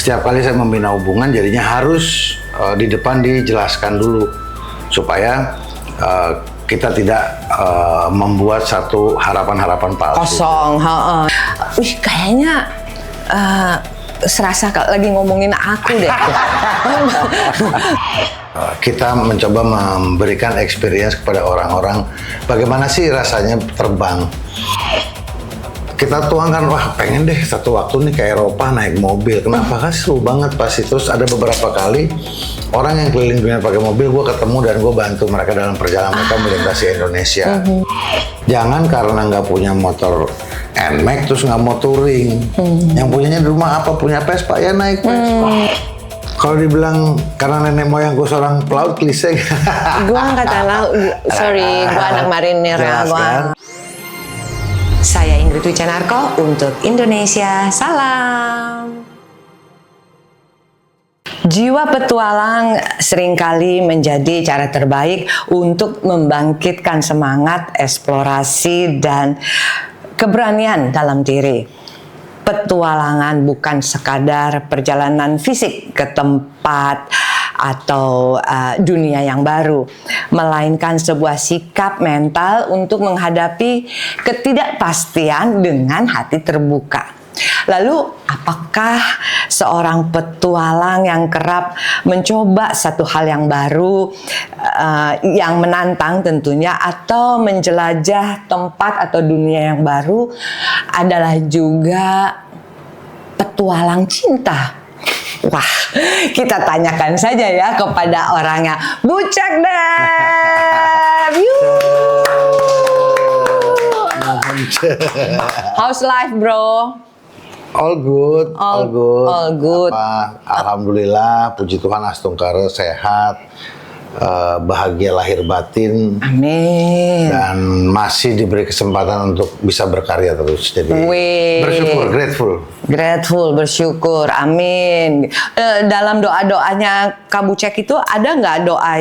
setiap kali saya membina hubungan jadinya harus di depan dijelaskan dulu supaya kita tidak membuat satu harapan-harapan palsu. Kosong. Wih, kayaknya serasa lagi ngomongin aku deh. Kita mencoba memberikan experience kepada orang-orang bagaimana sih rasanya terbang. Kita tuangkan, wah pengen deh satu waktu nih ke Eropa naik mobil. Kenapa? Kan seru banget pasti. Terus ada beberapa kali orang yang keliling dunia pakai mobil, gue ketemu dan gue bantu mereka dalam perjalanan mereka melintasi Indonesia. Jangan karena nggak punya motor NMAX terus nggak mau touring. Yang punyanya di rumah apa? Punya Vespa, ya naik Vespa. Kalau dibilang karena nenek moyang gue seorang pelaut, klise. Gue angkatan laut, sorry, gue anak marinir ya. Saya Ingrid Wicanarko untuk Indonesia Salam. Jiwa petualang seringkali menjadi cara terbaik untuk membangkitkan semangat, eksplorasi, dan keberanian dalam diri. Petualangan bukan sekadar perjalanan fisik ke tempat atau dunia yang baru, melainkan sebuah sikap mental untuk menghadapi ketidakpastian dengan hati terbuka. Lalu, apakah seorang petualang yang kerap mencoba satu hal yang baru, yang menantang tentunya, atau menjelajah tempat atau dunia yang baru adalah juga petualang cinta? Wah, kita tanyakan saja ya kepada orangnya. Bucek Dev! How's life, bro? All good, all good. All good. Alhamdulillah, puji Tuhan Astungkara sehat, bahagia lahir batin. Amin. Dan masih diberi kesempatan untuk bisa berkarya terus. Jadi bersyukur, grateful, bersyukur. Amin. Dalam doa-doanya Kak Bucek itu ada nggak doa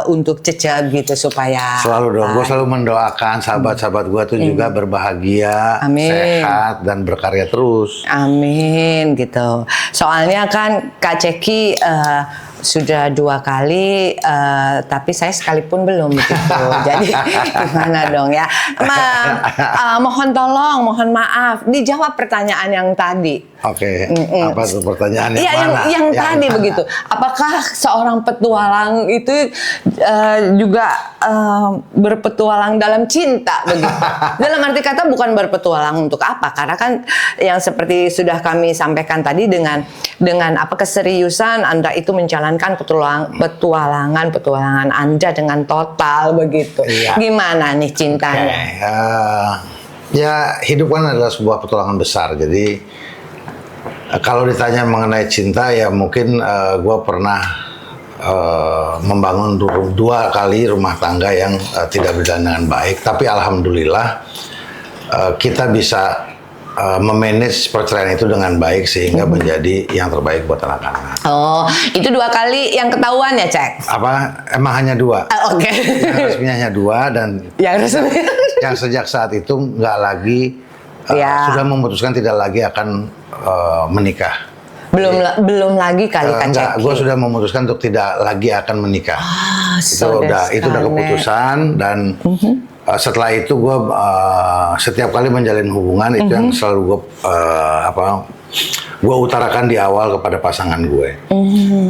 untuk Cece gitu supaya? Selalu dong. Gue selalu mendoakan sahabat-sahabat gue tuh juga berbahagia, sehat, dan berkarya terus. Amin gitu. Soalnya kan Kak Ceki sudah 2 kali, tapi saya sekalipun belum gitu. Jadi gimana dong ya? Mohon tolong, mohon maaf, dijawab pertanyaan yang tadi. Oke, apa tuh pertanyaannya? Yang tadi mana? Begitu. Apakah seorang petualang itu juga berpetualang dalam cinta begitu? Dalam arti kata bukan berpetualang untuk apa? Karena kan yang seperti sudah kami sampaikan tadi dengan apa keseriusan Anda itu menjalankan petualangan Anda dengan total begitu. Iya. Gimana nih cintanya? Ya hidup kan adalah sebuah petualangan besar. Jadi kalau ditanya mengenai cinta, ya mungkin gue pernah membangun 2 kali rumah tangga yang tidak berjalan dengan baik. Tapi alhamdulillah kita bisa memanage perceraian itu dengan baik sehingga menjadi yang terbaik buat anak-anak. Oh, itu 2 kali yang ketahuan ya, Cek? Apa? Emang hanya 2. Oke. Yang resminya hanya 2 dan yang sejak saat itu nggak lagi sudah memutuskan tidak lagi akan menikah. Belum lagi kali Kak Ceki. Enggak, gue sudah memutuskan untuk tidak lagi akan menikah. Itu udah keputusan dan setelah itu gue setiap kali menjalin hubungan itu yang selalu gue utarakan di awal kepada pasangan gue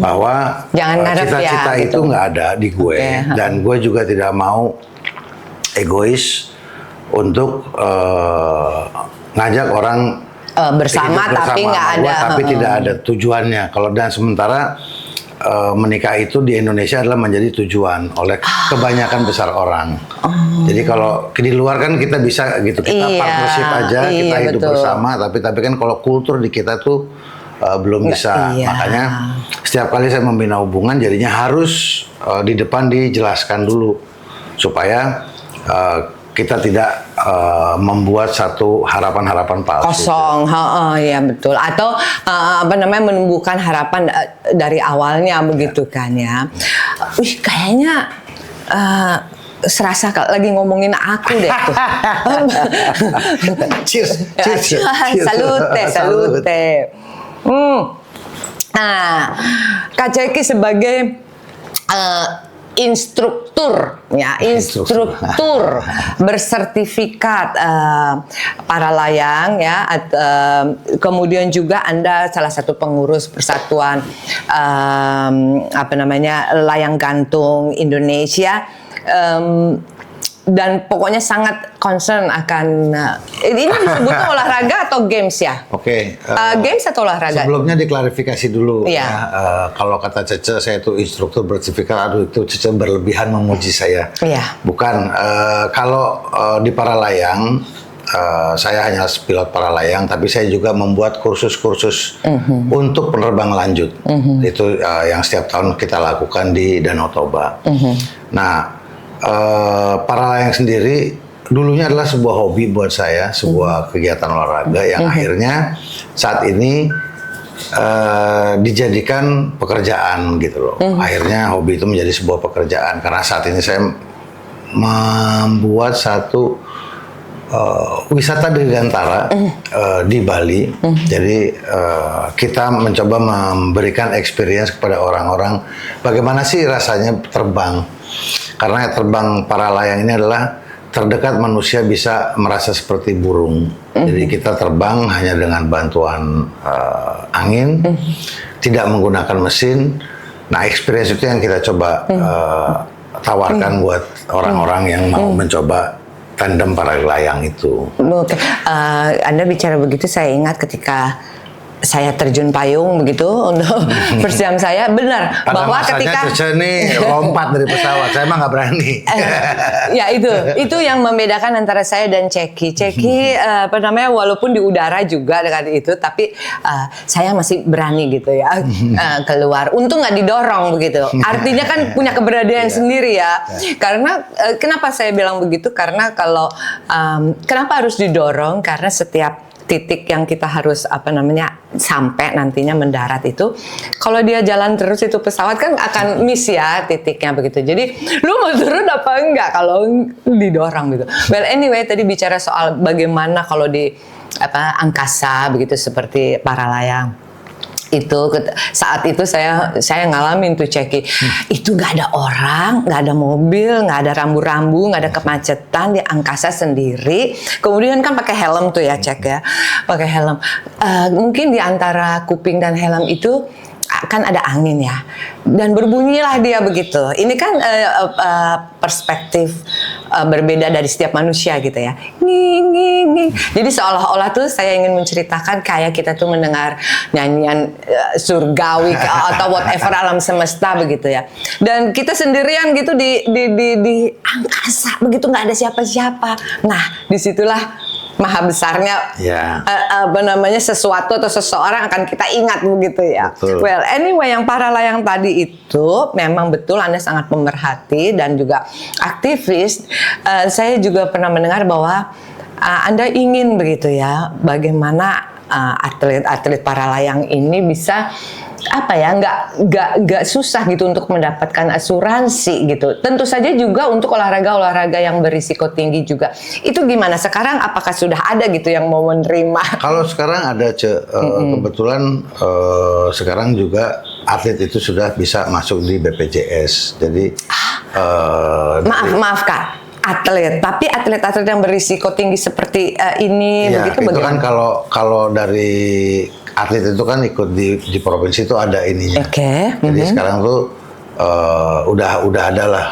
bahwa cita-cita itu nggak ada di gue dan gue juga tidak mau egois untuk ngajak orang bersama tapi nggak ada, tapi tidak ada tujuannya. Kalau dan sementara menikah itu di Indonesia adalah menjadi tujuan oleh kebanyakan besar orang. Jadi kalau di luar kan kita bisa gitu, kita partnership aja, kita hidup bersama. Tapi kan kalau kultur di kita tuh belum bisa. Makanya setiap kali saya membina hubungan jadinya harus di depan dijelaskan dulu supaya kita tidak membuat satu harapan-harapan palsu. Kosong, ya betul. Atau menumbuhkan harapan dari awalnya begitu kan ya. Wih, kayaknya serasa lagi ngomongin aku deh tuh. Cheers. Salute. Nah, Kak Ceki sebagai instruktur bersertifikat para layang ya, kemudian juga Anda salah satu pengurus persatuan layang gantung Indonesia, dan pokoknya sangat concern akan ini disebutnya olahraga atau games ya? Oke. Games atau olahraga? Sebelumnya diklarifikasi dulu. Iya. Kalau kata Cece, saya itu instruktur bersertifikat. Aduh, itu Cece berlebihan memuji saya. Iya. Bukan. Kalau di para layang, saya hanya pilot para layang, tapi saya juga membuat kursus-kursus untuk penerbang lanjut. Itu yang setiap tahun kita lakukan di Danau Toba. Nah, para layang sendiri dulunya adalah sebuah hobi buat saya, sebuah kegiatan olahraga yang akhirnya saat ini dijadikan pekerjaan gitu loh. Akhirnya hobi itu menjadi sebuah pekerjaan karena saat ini saya membuat satu wisata dirgantara di Bali. Jadi kita mencoba memberikan experience kepada orang-orang bagaimana sih rasanya terbang. Karena terbang para layang ini adalah terdekat manusia bisa merasa seperti burung. Jadi kita terbang hanya dengan bantuan angin, tidak menggunakan mesin. Nah, experience itu yang kita coba tawarkan buat orang-orang yang mau mencoba tandem para layang itu. Oke. Anda bicara begitu, saya ingat ketika saya terjun payung begitu untuk first jam saya, benar bahwa ketika Cece nih lompat dari pesawat, saya mah nggak berani. Ya itu yang membedakan antara saya dan Ceki. Ceki walaupun di udara juga dengan itu, tapi saya masih berani gitu ya keluar. Untung nggak didorong begitu. Artinya kan punya keberanian sendiri ya. Karena kenapa saya bilang begitu? Karena kalau kenapa harus didorong? Karena setiap titik yang kita harus sampai nantinya mendarat itu, kalau dia jalan terus itu pesawat kan akan miss ya titiknya begitu. Jadi lu mau turun apa enggak kalau didorong gitu. Well anyway, tadi bicara soal bagaimana kalau di angkasa begitu seperti para layang. Itu saat itu saya ngalamin tuh Ceki, itu nggak ada orang, nggak ada mobil, nggak ada rambu-rambu, nggak ada kemacetan, di angkasa sendiri. Kemudian kan pakai helm tuh ya Cek ya, pakai helm. Mungkin di antara kuping dan helm itu kan ada angin ya, dan berbunyilah dia begitu. Ini kan perspektif berbeda dari setiap manusia gitu ya. Nging. Jadi seolah-olah tuh saya ingin menceritakan kayak kita tuh mendengar nyanyian surgawi atau whatever alam semesta begitu ya. Dan kita sendirian gitu di angkasa begitu, nggak ada siapa-siapa. Nah, disitulah maha besarnya sesuatu atau seseorang akan kita ingat begitu ya. Betul. Well anyway, yang para layang tadi itu memang betul Anda sangat pemerhati dan juga aktivis. Saya juga pernah mendengar bahwa Anda ingin begitu ya, bagaimana atlet-atlet para layang ini bisa nggak susah gitu untuk mendapatkan asuransi gitu. Tentu saja juga untuk olahraga yang berisiko tinggi juga. Itu gimana sekarang? Apakah sudah ada gitu yang mau menerima? Kalau sekarang ada kebetulan sekarang juga atlet itu sudah bisa masuk di BPJS. Jadi maaf Kak, atlet, tapi atlet-atlet yang berisiko tinggi seperti ini ya, begitu itu bagaimana? kan kalau dari atlet itu kan ikut di provinsi itu ada ininya. Oke. Jadi sekarang tuh udah ada lah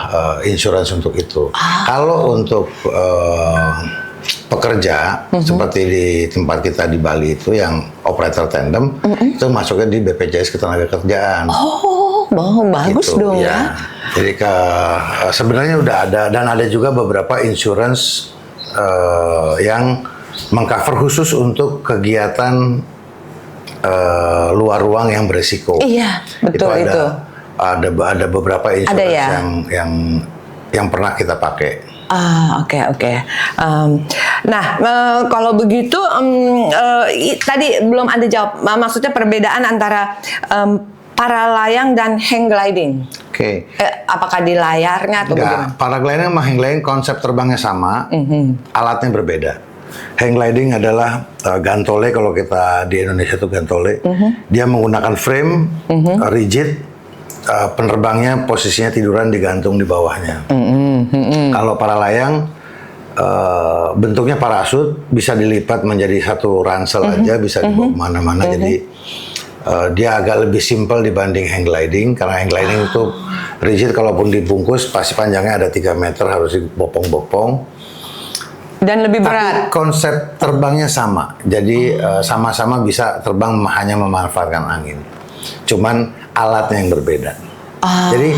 insurans untuk itu. Kalau untuk pekerja seperti di tempat kita di Bali itu yang operator tandem itu masuknya di BPJS Ketenagakerjaan. Oh, bagus gitu, dong ya. Jadi sebenarnya udah ada, dan ada juga beberapa insurans yang mengcover khusus untuk kegiatan luar ruang yang beresiko. Iya, betul itu. Ada beberapa insurans ya? yang pernah kita pakai. Oke. Kalau begitu tadi belum Anda jawab. Maksudnya perbedaan antara para layang dan hang gliding. Oke. Apakah di layarnya atau bagaimana? Para gliding sama hang gliding konsep terbangnya sama, alatnya berbeda. Hang gliding adalah gantole, kalau kita di Indonesia itu gantole. Dia menggunakan frame rigid, penerbangnya posisinya tiduran digantung di bawahnya. Kalau para layang bentuknya parasut, bisa dilipat menjadi satu ransel aja, bisa dibawa kemana-mana. Jadi dia agak lebih simpel dibanding hang gliding, karena hang gliding itu rigid, kalaupun dibungkus pasti panjangnya ada 3 meter, harus dibopong-bopong. Dan lebih berat. Tapi konsep terbangnya sama, jadi sama-sama bisa terbang, hanya memanfaatkan angin. Cuman alatnya yang berbeda. Jadi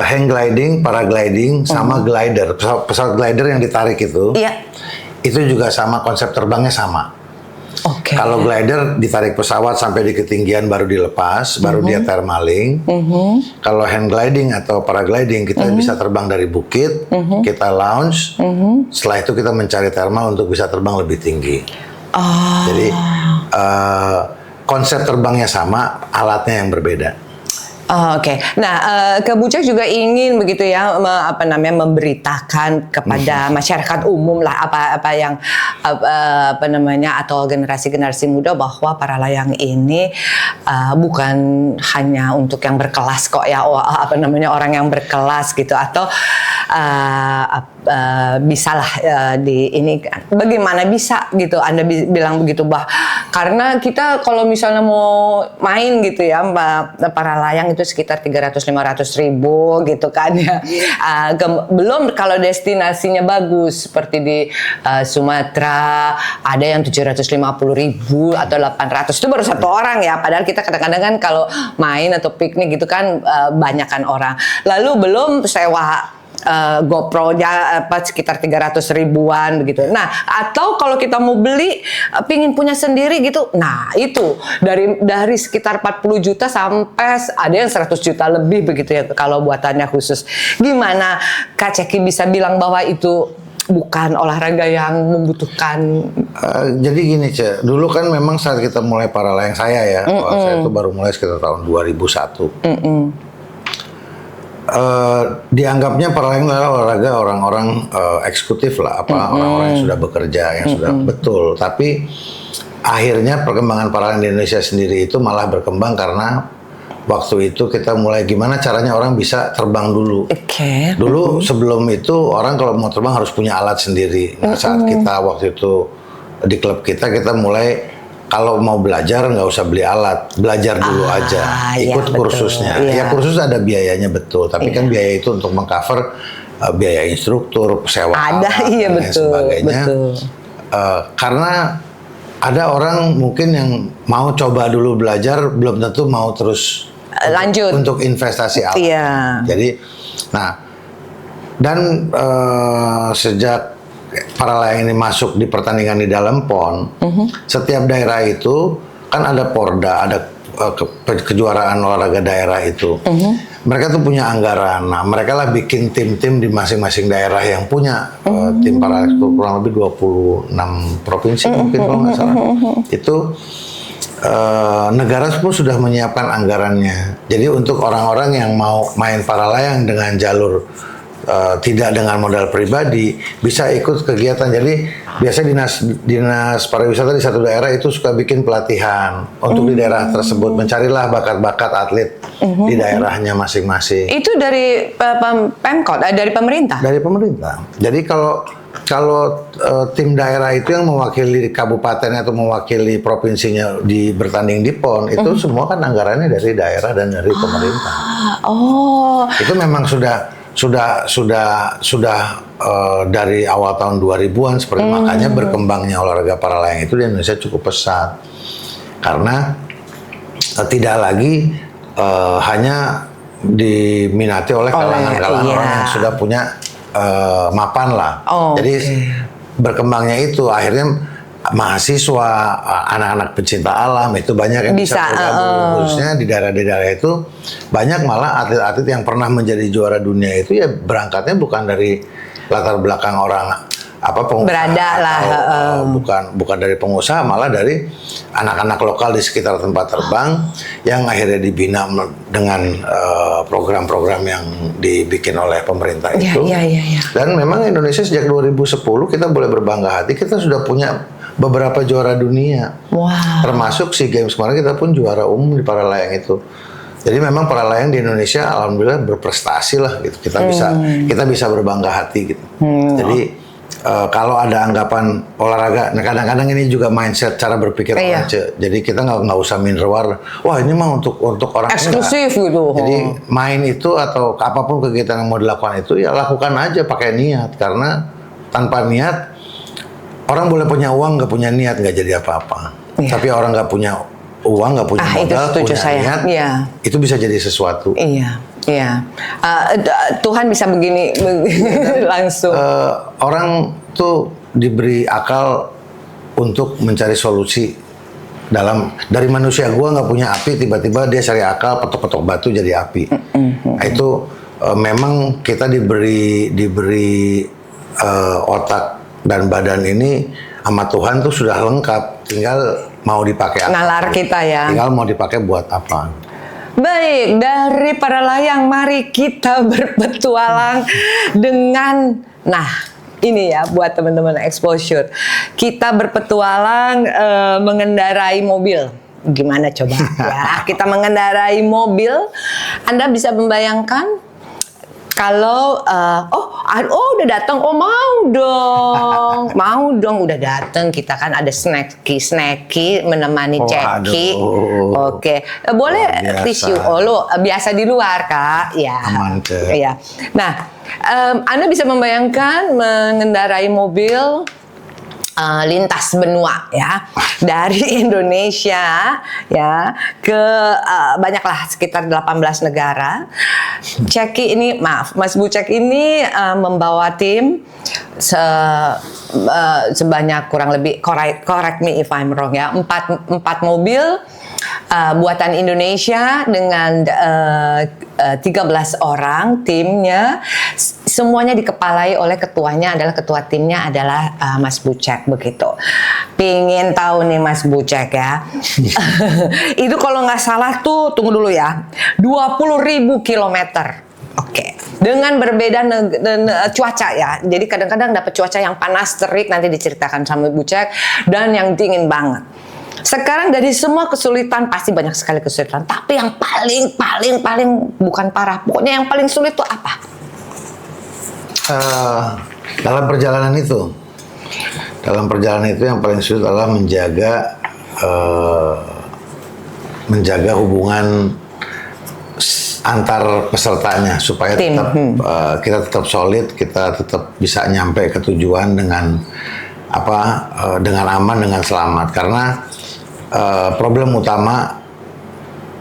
hang gliding, paragliding, sama glider, pesawat glider yang ditarik itu, itu juga sama, konsep terbangnya sama. Kalau glider ditarik pesawat sampai di ketinggian baru dilepas, baru dia thermaling. Kalau hang gliding atau paragliding, kita bisa terbang dari bukit, kita launch, setelah itu kita mencari thermal untuk bisa terbang lebih tinggi. Jadi konsep terbangnya sama, alatnya yang berbeda. Oke. Nah, Kebucek juga ingin begitu ya, memberitakan kepada masyarakat umum lah apa yang atau generasi-generasi muda, bahwa para layang ini bukan hanya untuk yang berkelas kok ya, orang yang berkelas gitu, atau bisalah di ini kan. Bagaimana bisa gitu Anda bilang begitu, karena kita kalau misalnya mau main gitu ya, para layang itu sekitar 300-500 ribu gitu kan ya. Belum kalau destinasinya bagus seperti di Sumatera, ada yang 750 ribu atau 800, itu baru satu orang ya. Padahal kita kadang-kadang kan kalau main atau piknik gitu kan banyakan orang. Lalu belum sewa GoPro-nya sekitar 300 ribuan begitu. Nah, atau kalau kita mau beli, pingin punya sendiri gitu. Nah, itu dari sekitar 40 juta sampai ada yang 100 juta lebih begitu ya kalau buatannya khusus. Gimana Kak Ceky bisa bilang bahwa itu bukan olahraga yang membutuhkan? Jadi gini, Ce, dulu kan memang saat kita mulai para layang, saya ya, saya itu baru mulai sekitar tahun 2001. Dianggapnya para layang adalah olahraga orang-orang eksekutif lah, orang-orang yang sudah bekerja, yang sudah betul. Tapi akhirnya perkembangan para layang di Indonesia sendiri itu malah berkembang karena waktu itu kita mulai gimana caranya orang bisa terbang dulu. Dulu sebelum itu orang kalau mau terbang harus punya alat sendiri. Nah, saat kita waktu itu di klub kita mulai, kalau mau belajar nggak usah beli alat, belajar dulu aja, ikut kursusnya. Ya kursus ada biayanya betul, tapi kan biaya itu untuk mengcover biaya instruktur, sewa alat, dan sebagainya. Karena ada orang mungkin yang mau coba dulu belajar, belum tentu mau terus lanjut untuk investasi alat. Jadi, nah, dan sejak para layang ini masuk di pertandingan di dalam PON, setiap daerah itu kan ada Porda, ada kejuaraan olahraga daerah itu. Mereka tuh punya anggaran. Nah, mereka lah bikin tim-tim di masing-masing daerah yang punya tim para kurang lebih 26 provinsi mungkin kalau nggak salah. Itu negara pun sudah menyiapkan anggarannya. Jadi untuk orang-orang yang mau main para layang dengan jalur tidak dengan modal pribadi, bisa ikut kegiatan. Jadi biasanya dinas pariwisata di satu daerah itu suka bikin pelatihan untuk di daerah tersebut, mencarilah bakat-bakat atlet di daerahnya masing-masing. Itu dari Pemkot, dari pemerintah? Dari pemerintah. Jadi kalau tim daerah itu yang mewakili kabupaten atau mewakili provinsinya bertanding di PON, itu semua kan anggarannya dari daerah dan dari pemerintah. Itu memang sudah dari awal tahun 2000-an seperti makanya berkembangnya olahraga para layang itu di Indonesia cukup pesat, karena tidak lagi hanya diminati oleh kalangan-kalangan orang yang sudah punya mapan lah. Jadi berkembangnya itu akhirnya mahasiswa, anak-anak pecinta alam itu banyak yang bisa bergabung. Khususnya di daerah-daerah itu banyak malah atlet-atlet yang pernah menjadi juara dunia itu ya berangkatnya bukan dari latar belakang orang Berada lah, bukan dari pengusaha, malah dari anak-anak lokal di sekitar tempat terbang yang akhirnya dibina dengan program-program yang dibikin oleh pemerintah itu. Dan memang Indonesia sejak 2010 kita boleh berbangga hati, kita sudah punya beberapa juara dunia. Termasuk SEA Games kemarin kita pun juara umum di para layang itu. Jadi memang para layang di Indonesia alhamdulillah berprestasi lah gitu. Kita bisa berbangga hati gitu. Jadi kalau ada anggapan olahraga, nah kadang-kadang ini juga mindset cara berpikir orang. Jadi kita nggak usah minder-war. Wah ini mah untuk orang eksklusif gitu. Jadi main itu atau apapun kegiatan yang mau dilakukan itu ya lakukan aja pakai niat, karena tanpa niat orang boleh punya uang nggak punya niat nggak jadi apa-apa. Tapi orang nggak punya uang, nggak punya modal, punya niat, itu bisa jadi sesuatu. Tuhan bisa begini langsung. Orang tuh diberi akal untuk mencari solusi dari manusia. Gua nggak punya api, tiba-tiba dia cari akal petok-petok batu jadi api. Nah, itu memang kita diberi otak dan badan ini sama Tuhan tuh sudah lengkap, tinggal mau dipakai apa. Nalar kita ya. Tinggal mau dipakai buat apa. Baik, dari para layang mari kita berpetualang dengan, nah ini ya buat teman-teman exposure. Kita berpetualang mengendarai mobil. Gimana coba ya, kita mengendarai mobil. Anda bisa membayangkan kalau udah datang, mau dong udah datang, kita kan ada snacky menemani Ceki. Oke. Boleh tisu. Lu biasa di luar Kak ya. Aman, ya. Nah, Anda bisa membayangkan mengendarai mobil lintas benua ya, dari Indonesia ya ke banyaklah sekitar 18 negara. Ceki ini, Mas Bucek ini membawa tim sebanyak kurang lebih, correct me if I'm wrong ya, 4 mobil buatan Indonesia dengan 13 orang timnya, semuanya dikepalai oleh ketuanya, ketua timnya adalah Mas Bucek begitu. Pingin tahu nih Mas Bucek ya. Itu kalau nggak salah tuh, tunggu dulu ya, 20.000 kilometer. Oke. Dengan berbeda cuaca ya. Jadi kadang-kadang dapat cuaca yang panas terik, nanti diceritakan sama Bucek, dan yang dingin banget. Sekarang dari semua kesulitan, pasti banyak sekali kesulitan, tapi yang paling bukan parah, pokoknya yang paling sulit itu apa? Dalam perjalanan itu yang paling sulit adalah menjaga hubungan antar pesertanya supaya kita tetap solid, kita tetap bisa nyampe ke tujuan dengan aman, dengan selamat. Karena problem utama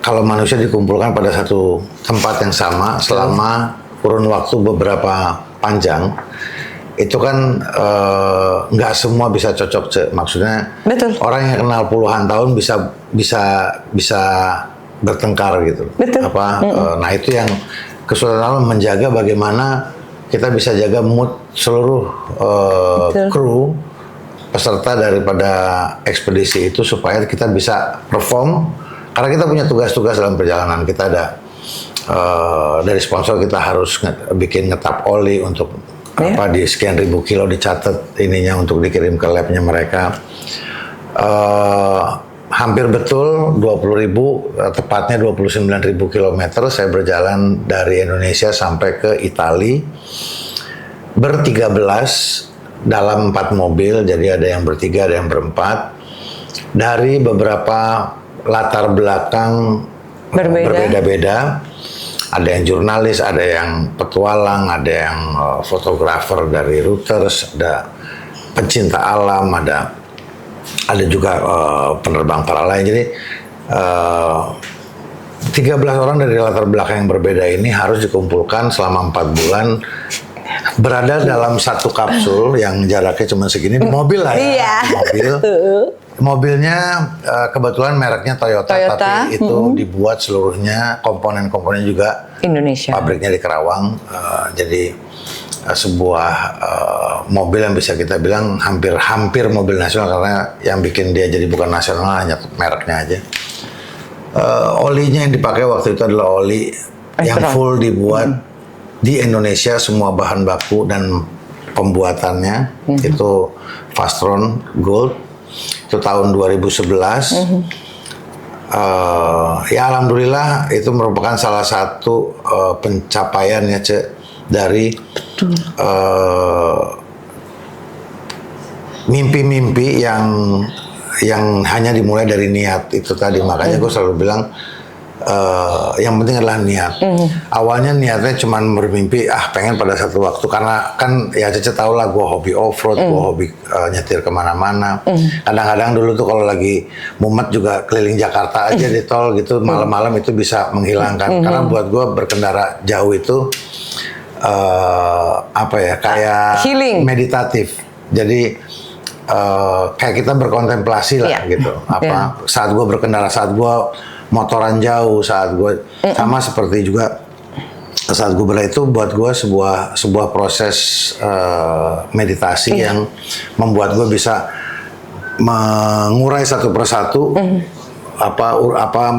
kalau manusia dikumpulkan pada satu tempat yang sama selama kurun waktu beberapa panjang, itu kan nggak semua bisa cocok. Maksudnya orang yang kenal puluhan tahun bisa bertengkar gitu. Nah itu yang kesulitan, menjaga bagaimana kita bisa jaga mood seluruh kru peserta daripada ekspedisi itu supaya kita bisa perform, karena kita punya tugas-tugas dalam perjalanan. Kita ada dari sponsor, kita harus bikin ngetap oli untuk di sekian ribu kilo, dicatat ininya untuk dikirim ke labnya mereka. Hampir betul 20.000, tepatnya 29.000 kilometer saya berjalan dari Indonesia sampai ke Italia ber-13 dalam 4 mobil. Jadi ada yang bertiga, ada yang berempat, dari beberapa latar belakang berbeda-beda. Ada yang jurnalis, ada yang petualang, ada yang fotografer dari Reuters, ada pencinta alam, ada juga penerbang para layang. Jadi 13 orang dari latar belakang yang berbeda ini harus dikumpulkan selama 4 bulan, berada dalam satu kapsul yang jaraknya cuma segini, di mobil lah ya. Mobilnya kebetulan mereknya Toyota, tapi itu dibuat seluruhnya, komponen-komponen juga Indonesia. Pabriknya di Kerawang. Jadi sebuah mobil yang bisa kita bilang hampir mobil nasional, karena yang bikin dia jadi bukan nasional hanya mereknya aja. Olinya yang dipakai waktu itu adalah oli yang full dibuat di Indonesia, semua bahan baku dan pembuatannya itu Fastron Gold, itu tahun 2011. Ya alhamdulillah itu merupakan salah satu pencapaian ya dari mimpi-mimpi yang hanya dimulai dari niat itu tadi. Makanya gue selalu bilang yang penting adalah niat. Awalnya niatnya cuma bermimpi, pengen pada satu waktu, karena kan ya Cece tau lah, gue hobi off-road, gue hobi nyetir kemana-mana. Kadang-kadang dulu tuh kalau lagi mumet juga keliling Jakarta aja di tol gitu, malam-malam itu bisa menghilangkan. Karena buat gue berkendara jauh itu kayak healing, meditatif. Jadi kayak kita berkontemplasi lah gitu. Saat gue berkendara, saat gue motoran jauh, saat gue sama seperti juga saat gue itu buat gue sebuah proses meditasi yang membuat gue bisa mengurai satu persatu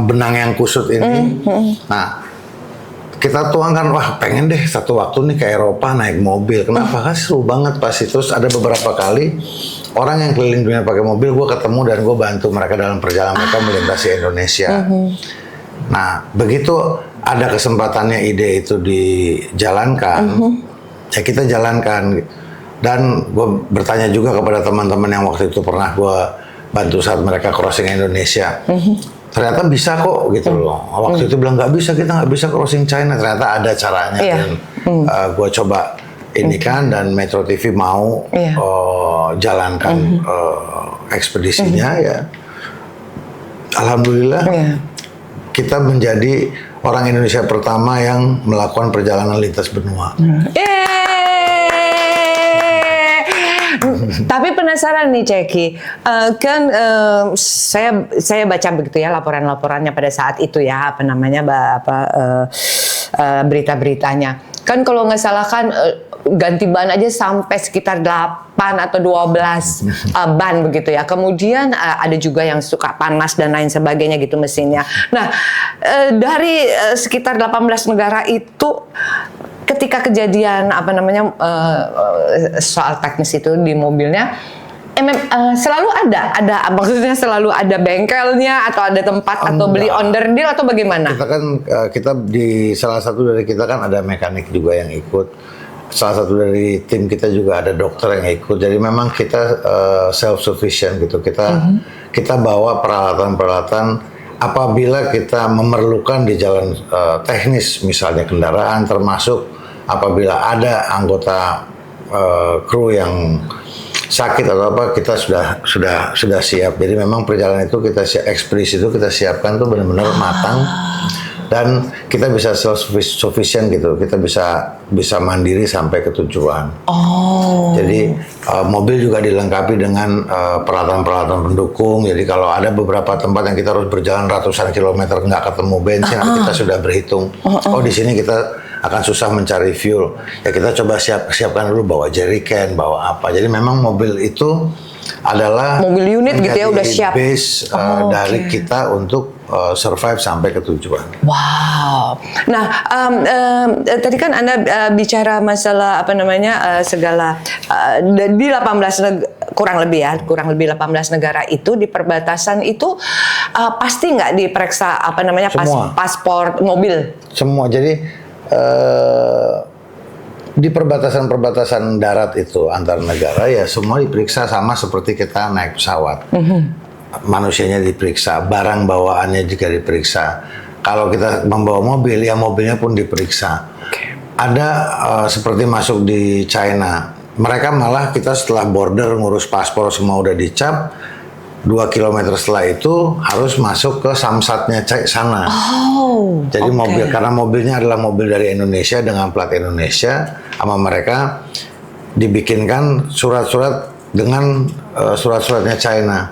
benang yang kusut ini. Nah, kita tuangkan, pengen deh satu waktu nih ke Eropa naik mobil. Kenapa? Kan seru banget pasti. Terus ada beberapa kali orang yang keliling dunia pakai mobil, gue ketemu dan gue bantu mereka dalam perjalanan mereka melintasi Indonesia. Nah, begitu ada kesempatannya ide itu dijalankan, ya kita jalankan. Dan gue bertanya juga kepada teman-teman yang waktu itu pernah gue bantu saat mereka crossing Indonesia. Ternyata bisa kok gitu loh. Waktu itu bilang nggak bisa, kita nggak bisa crossing China. Ternyata ada caranya. Dan gue coba ini kan, dan Metro TV mau jalankan ekspedisinya ya. Alhamdulillah kita menjadi orang Indonesia pertama yang melakukan perjalanan lintas benua. Tapi penasaran nih Ceki, saya baca begitu ya laporan-laporannya pada saat itu ya, berita-beritanya. Kan kalau nggak salah kan ganti ban aja sampai sekitar 8 atau 12 ban begitu ya. Kemudian ada juga yang suka panas dan lain sebagainya gitu mesinnya. Nah, dari sekitar 18 negara itu, ketika kejadian soal teknis itu di mobilnya, selalu ada maksudnya selalu ada bengkelnya atau ada tempat atau beli under deal atau bagaimana? Kita di salah satu dari kita kan ada mekanik juga yang ikut. Salah satu dari tim kita juga ada dokter yang ikut. Jadi memang kita self sufficient gitu. Kita bawa peralatan-peralatan apabila kita memerlukan di jalan teknis, misalnya kendaraan, termasuk apabila ada anggota kru yang sakit atau apa, kita sudah siap. Jadi memang perjalanan itu ekspedisi itu kita siapkan tuh benar-benar matang, dan kita bisa self sufficient gitu. Kita bisa mandiri sampai ke tujuan. Jadi mobil juga dilengkapi dengan peralatan-peralatan pendukung. Jadi kalau ada beberapa tempat yang kita harus berjalan ratusan kilometer nggak ketemu bensin, kita sudah berhitung. Di sini kita akan susah mencari fuel. Ya kita coba siapkan dulu, bawa jerrycan, bawa apa. Jadi memang mobil itu adalah mobil unit gitu ya, udah siap. Base dari kita untuk survive sampai ke tujuan. Wow. Nah, tadi kan Anda bicara masalah segala di 18 kurang lebih 18 negara itu, di perbatasan itu pasti nggak diperiksa paspor mobil. Semua. Jadi di perbatasan darat itu antar negara ya semua diperiksa sama seperti kita naik pesawat. Manusianya diperiksa, barang bawaannya juga diperiksa. Kalau kita membawa mobil, ya mobilnya pun diperiksa. Ada seperti masuk di China, mereka malah kita setelah border ngurus paspor semua udah dicap, 2 kilometer setelah itu harus masuk ke samsatnya sana. Jadi mobil, karena mobilnya adalah mobil dari Indonesia dengan plat Indonesia, sama mereka dibikinkan surat-surat dengan surat-suratnya China.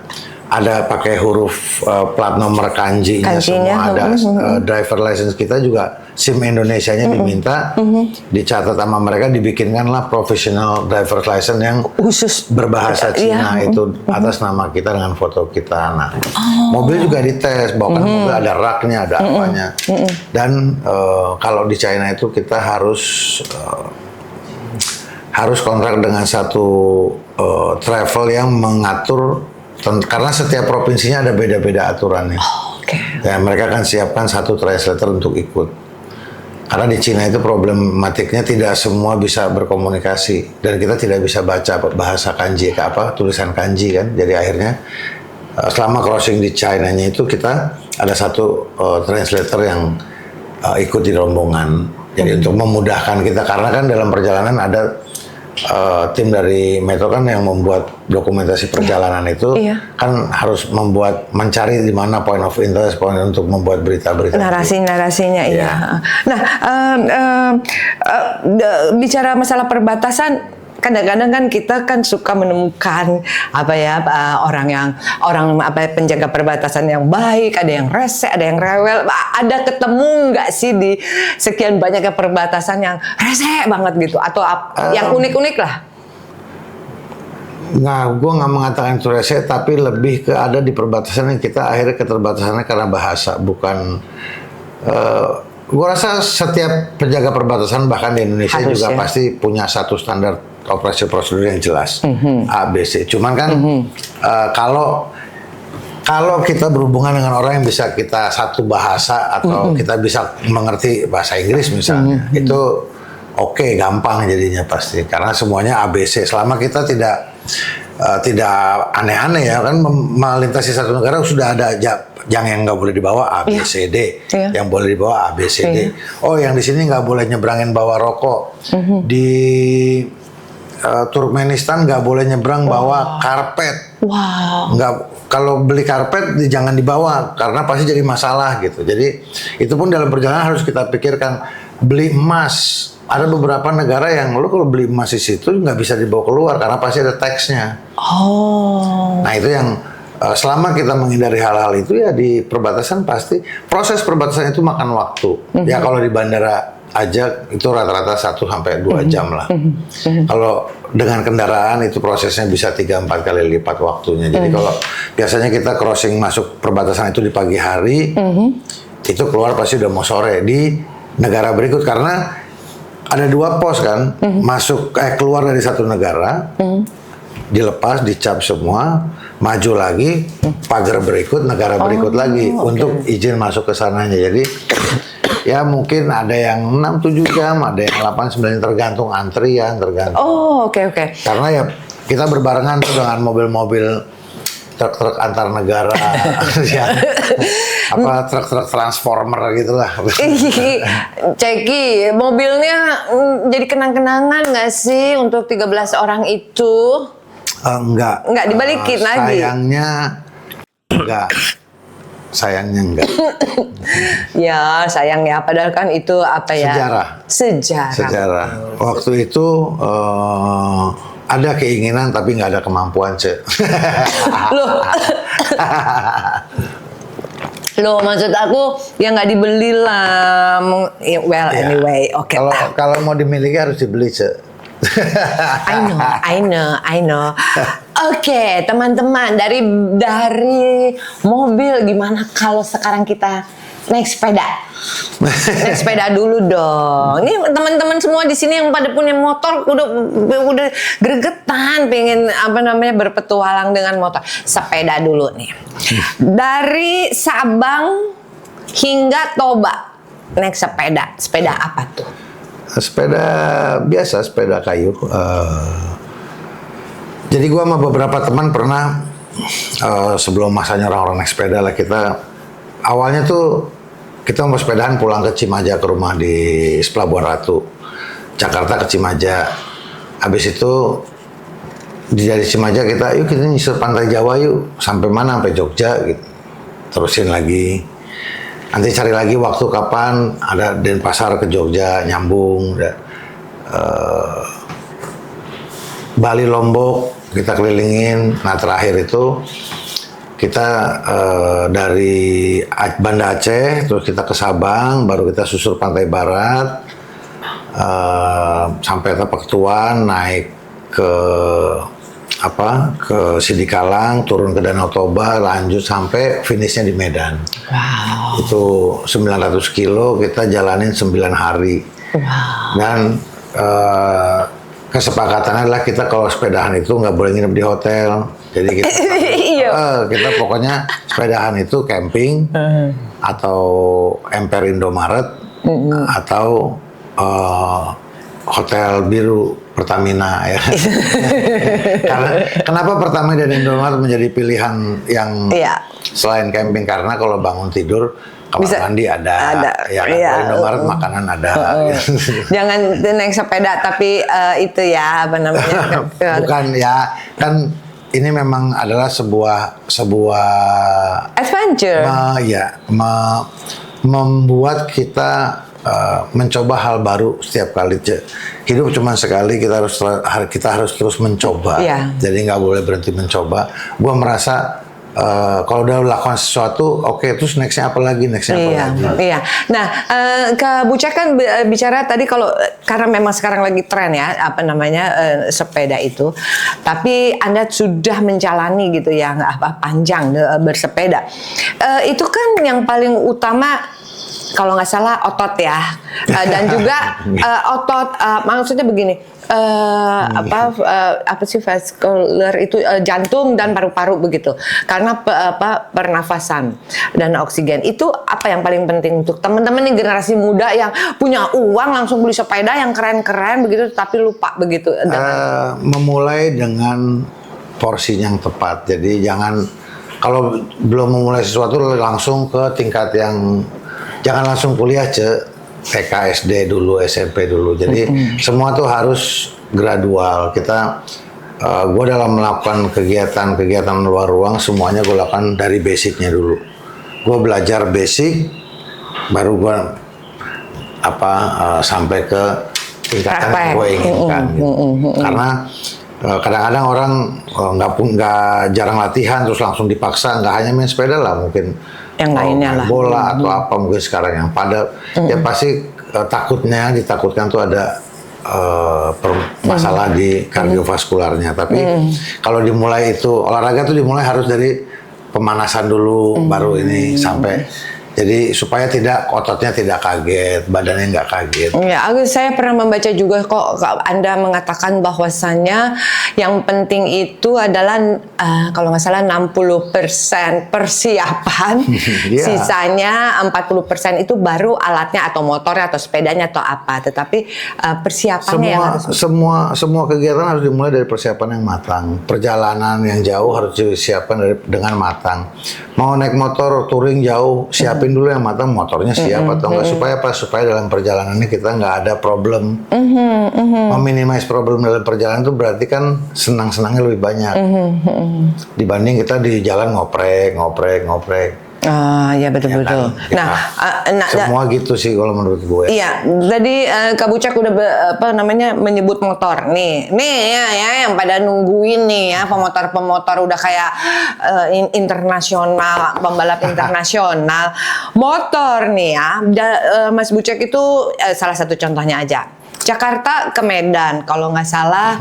ada pakai huruf plat nomor kanjinya semua ada. Driver license kita juga SIM Indonesianya diminta, dicatat sama mereka, dibikinkanlah professional driver license yang Khusus berbahasa Cina itu atas nama kita dengan foto kita. Nah, mobil juga dites, bahkan mobil ada raknya, ada apanya. Dan kalau di China itu kita harus kontrak dengan satu travel yang mengatur, karena setiap provinsinya ada beda-beda aturannya. Ya, mereka akan siapkan satu translator untuk ikut. Karena di Cina itu problematiknya tidak semua bisa berkomunikasi dan kita tidak bisa baca bahasa kanji, tulisan kanji kan. Jadi akhirnya selama crossing di China-nya itu kita ada satu translator yang ikut di rombongan. Jadi untuk memudahkan kita, karena kan dalam perjalanan ada tim dari Metro kan yang membuat dokumentasi perjalanan itu kan harus mencari di mana point of interest, untuk membuat berita-berita. Narasinya iya. Nah, bicara masalah perbatasan, kadang-kadang kan kita kan suka menemukan penjaga perbatasan yang baik, ada yang rese, ada yang rewel. Ada ketemu nggak sih di sekian banyaknya perbatasan yang rese banget gitu, atau yang unik-unik lah? Nah, gue nggak mengatakan itu rese, tapi lebih ke ada di perbatasan yang kita akhirnya keterbatasannya karena bahasa, bukan. Gue rasa setiap penjaga perbatasan bahkan di Indonesia juga pasti punya satu standar operasi prosedur yang jelas, ABC. Cuman kan kalau kita berhubungan dengan orang yang bisa kita satu bahasa atau kita bisa mengerti bahasa Inggris misalnya, itu oke, gampang jadinya pasti, karena semuanya ABC. Selama kita tidak aneh-aneh ya kan, melintasi satu negara sudah ada yang nggak boleh dibawa ABCD, yang boleh dibawa ABCD. Oh, yang di sini nggak boleh nyebrangin bawa rokok. Di Turkmenistan nggak boleh nyebrang bawa karpet. Nggak, kalau beli karpet jangan dibawa karena pasti jadi masalah gitu. Jadi itu pun dalam perjalanan harus kita pikirkan. Beli emas, ada beberapa negara yang lo kalau beli emas di situ nggak bisa dibawa keluar karena pasti ada taxnya. Nah itu yang selama kita menghindari hal-hal itu ya di perbatasan pasti proses perbatasan itu makan waktu. Ya kalau di bandara aja itu rata-rata 1-2 jam lah. Kalau dengan kendaraan itu prosesnya bisa 3-4 kali lipat waktunya. Jadi kalau biasanya kita crossing masuk perbatasan itu di pagi hari, itu keluar pasti udah mau sore di negara berikut, karena ada 2 pos kan, keluar dari satu negara, dilepas, dicap semua, maju lagi, pagar berikut, negara berikut lagi untuk izin masuk ke sananya. Jadi ya mungkin ada yang 6-7 jam, ada yang 8-9, tergantung antrian, tergantung. Karena ya kita berbarengan tuh dengan mobil-mobil truk-truk antar negara, ya. Truk-truk transformer gitulah. Ceki, mobilnya jadi kenang-kenangan nggak sih untuk 13 orang itu? Enggak. Enggak dibalikin lagi. Sayangnya enggak. Ya, sayang ya. Padahal kan itu apa ya? Sejarah. Waktu itu ada keinginan tapi nggak ada kemampuan, Loh, maksud aku ya nggak dibeli lah. Anyway, oke. Kalau mau dimiliki harus dibeli, I know. Oke, teman-teman, dari mobil gimana kalau sekarang kita naik sepeda? Naik sepeda dulu dong. Ini teman-teman semua di sini yang pada punya motor udah gregetan pengen berpetualang dengan motor. Sepeda dulu nih. Dari Sabang hingga Toba naik sepeda. Sepeda apa tuh? Sepeda biasa, sepeda kayu. Jadi gua sama beberapa teman pernah sebelum masanya orang-orang naik sepeda lah, kita awalnya tuh kita mau sepedaan pulang ke Cimaja, ke rumah di Pelabuhan Ratu, Jakarta ke Cimaja. Habis itu dari Cimaja kita nyisir pantai Jawa yuk, sampai mana, sampai Jogja gitu. Terusin lagi. Nanti cari lagi waktu kapan ada Denpasar ke Jogja nyambung. Bali, Lombok kita kelilingin. Nah terakhir itu kita dari Banda Aceh, terus kita ke Sabang, baru kita susur pantai barat, sampai ke Paketuan, naik ke Sidikalang, turun ke Danau Toba, lanjut sampai finishnya di Medan. Wow. Itu 900 kilo kita jalanin 9 hari. Wow. Dan kesepakatannya adalah kita kalau sepedahan itu nggak boleh nginep di hotel. Jadi kita, kita pokoknya sepedahan itu camping atau Emper Indomaret atau hotel biru Pertamina ya. Karena kenapa Pertamina dan Indomaret menjadi pilihan yang selain camping, karena kalau bangun tidur kamar mandi ada. Ya kan, Indomaret makanan ada. Jangan naik sepeda tapi itu ya apa namanya? Bukan ya, kan ini memang adalah sebuah adventure. Membuat kita mencoba hal baru setiap kali. Hidup cuma sekali, kita harus terus mencoba. Jadi nggak boleh berhenti mencoba. Gua merasa kalau udah lakukan sesuatu, oke, terus nextnya apa lagi? Iya. Nah, Kak Bucek kan bicara tadi kalau karena memang sekarang lagi tren ya, apa namanya sepeda itu. Tapi Anda sudah menjalani gitu ya, panjang bersepeda. Itu kan yang paling utama. Kalau nggak salah otot ya, dan juga otot, maksudnya begini, apa sih vascular itu jantung dan paru-paru begitu, karena pernafasan dan oksigen itu apa yang paling penting untuk teman-teman nih generasi muda yang punya uang langsung beli sepeda yang keren-keren begitu, tapi lupa begitu. Memulai dengan porsi yang tepat, jadi jangan kalau belum memulai sesuatu langsung ke tingkat yang jangan langsung kuliah TK, SD dulu, SMP dulu. Jadi semua tuh harus gradual. Gue dalam melakukan kegiatan luar ruang, semuanya gue lakukan dari basicnya dulu. Gue belajar basic, baru gue sampai ke tingkatan yang gue inginkan. Gitu. Karena kadang-kadang orang nggak jarang latihan terus langsung dipaksa, nggak hanya main sepeda lah, mungkin yang lainnya lah, bola atau apa mungkin sekarang yang padat, ya pasti ditakutkan tuh ada masalah di kardiovaskularnya. Tapi kalau dimulai itu olahraga tuh dimulai harus dari pemanasan dulu, baru ini sampai. Jadi supaya ototnya tidak kaget, badannya nggak kaget. Ya, saya pernah membaca juga kok Anda mengatakan bahwasannya yang penting itu adalah kalau nggak salah 60% persiapan, sisanya 40% itu baru alatnya atau motornya atau sepedanya atau apa. Tetapi persiapannya yang harus semua kegiatan harus dimulai dari persiapan yang matang. Perjalanan yang jauh harus disiapkan dengan matang. Mau naik motor touring jauh, siapin dulu yang matang, motornya siap atau enggak, supaya dalam perjalanan ini kita nggak ada problem. Meminimais problem dalam perjalanan itu berarti kan senang-senangnya lebih banyak dibanding kita di jalan ngoprek. Ya betul-betul. Ya kan? Semua gitu sih kalau menurut gue. Iya, tadi Kak Bucek udah menyebut motor nih ya yang pada nungguin nih ya, pemotor udah kayak internasional, pembalap internasional motor nih ya. Mas Bucek itu salah satu contohnya aja. Jakarta ke Medan, kalau nggak salah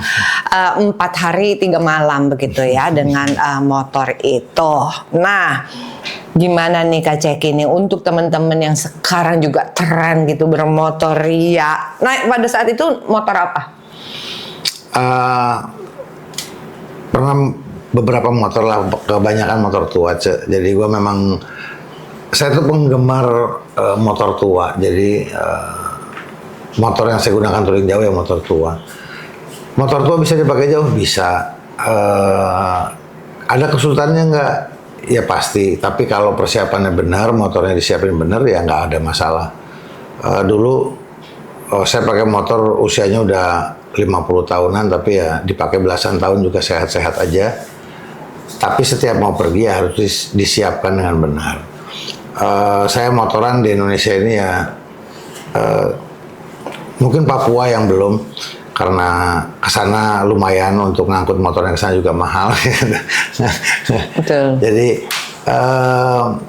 4 hari 3 malam begitu ya dengan motor itu. Nah, gimana nih Kak Cek ini untuk teman-teman yang sekarang juga tren gitu bermotor ya? Nah, pada saat itu motor apa? Pernah beberapa motor lah, kebanyakan motor tua. Jadi saya tuh penggemar motor tua. Jadi motor yang saya gunakan touring jauh ya motor tua. Motor tua bisa dipakai jauh, bisa. Ada kesulitannya nggak? Ya pasti. Tapi kalau persiapannya benar, motornya disiapin benar, ya nggak ada masalah. Dulu saya pakai motor usianya udah 50 tahunan, tapi ya dipakai belasan tahun juga sehat-sehat aja. Tapi setiap mau pergi ya harus disiapkan dengan benar. Saya motoran di Indonesia ini ya. Mungkin Papua yang belum. karena kesana lumayan untuk ngangkut motornya kesana juga mahal. Betul. Jadi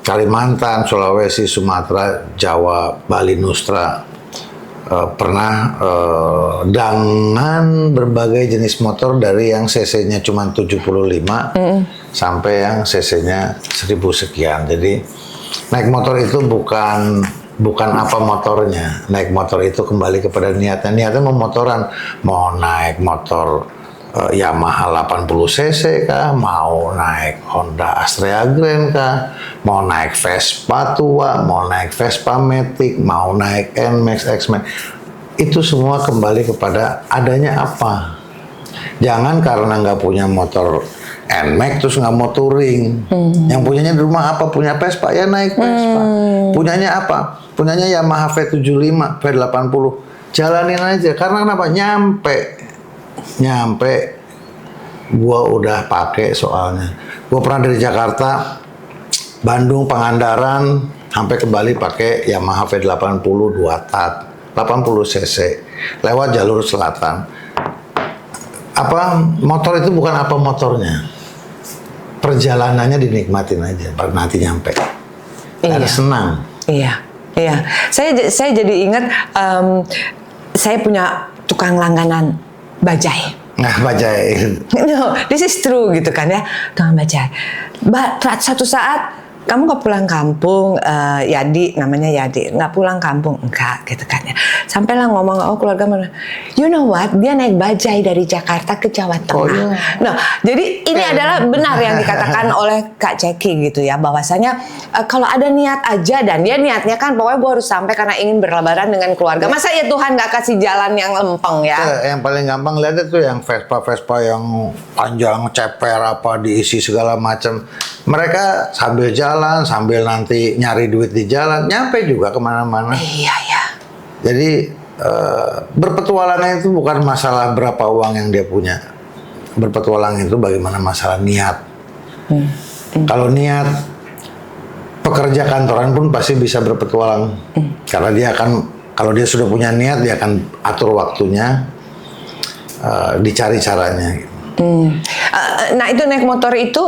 Kalimantan, Sulawesi, Sumatera, Jawa, Bali, Nusra pernah dengan berbagai jenis motor dari yang cc-nya cuma 75 sampai yang cc-nya 1000 sekian. Jadi naik motor itu bukan apa motornya. Naik motor itu kembali kepada niatnya. Niatnya mau motoran, mau naik motor Yamaha 80 cc kah, mau naik Honda Astrea Grand kah, mau naik Vespa tua, mau naik Vespa Matic, mau naik NMAX, X-Max. Itu semua kembali kepada adanya apa. Jangan karena nggak punya motor NMAX terus nggak mau touring. Yang punyanya di rumah apa? Punya Vespa, ya naik Vespa. Punyanya apa? Punyanya Yamaha V75, V80. Jalanin aja. Karena kenapa? Nyampe gua udah pakai soalnya. Gua pernah dari Jakarta, Bandung, Pangandaran, sampai ke Bali pakai Yamaha V80 2 tak, 80 cc, lewat jalur selatan. Apa motor itu bukan apa motornya, perjalanannya dinikmatin aja. Nanti nyampe, ada senang. Iya. Saya jadi ingat, saya punya tukang langganan bajai. Nah, bajai. No, this is true gitu kan ya, tukang bajai. Satu saat kamu nggak pulang kampung, Yadi, namanya Yadi, nggak pulang kampung, enggak gitu kan ya. Sampailah ngomong, oh keluarga mana, you know what, dia naik bajai dari Jakarta ke Jawa Tengah. Oh, iya. Nah, jadi ini adalah benar yang dikatakan oleh Kak Ceki gitu ya, bahwasanya kalau ada niat aja, dan dia niatnya kan pokoknya gue harus sampai karena ingin berlebaran dengan keluarga. Masa ya Tuhan nggak kasih jalan yang lempeng ya? Yang paling gampang lihat itu yang Vespa yang panjang, ceper apa diisi segala macam. Mereka sambil jalan, sambil nanti nyari duit di jalan, nyampe juga kemana-mana. Iya ya. Jadi berpetualang itu bukan masalah berapa uang yang dia punya. Berpetualang itu bagaimana masalah niat. Kalau niat, pekerja kantoran pun pasti bisa berpetualang. Karena dia akan, kalau dia sudah punya niat, dia akan atur waktunya, dicari caranya. Nah itu naik motor itu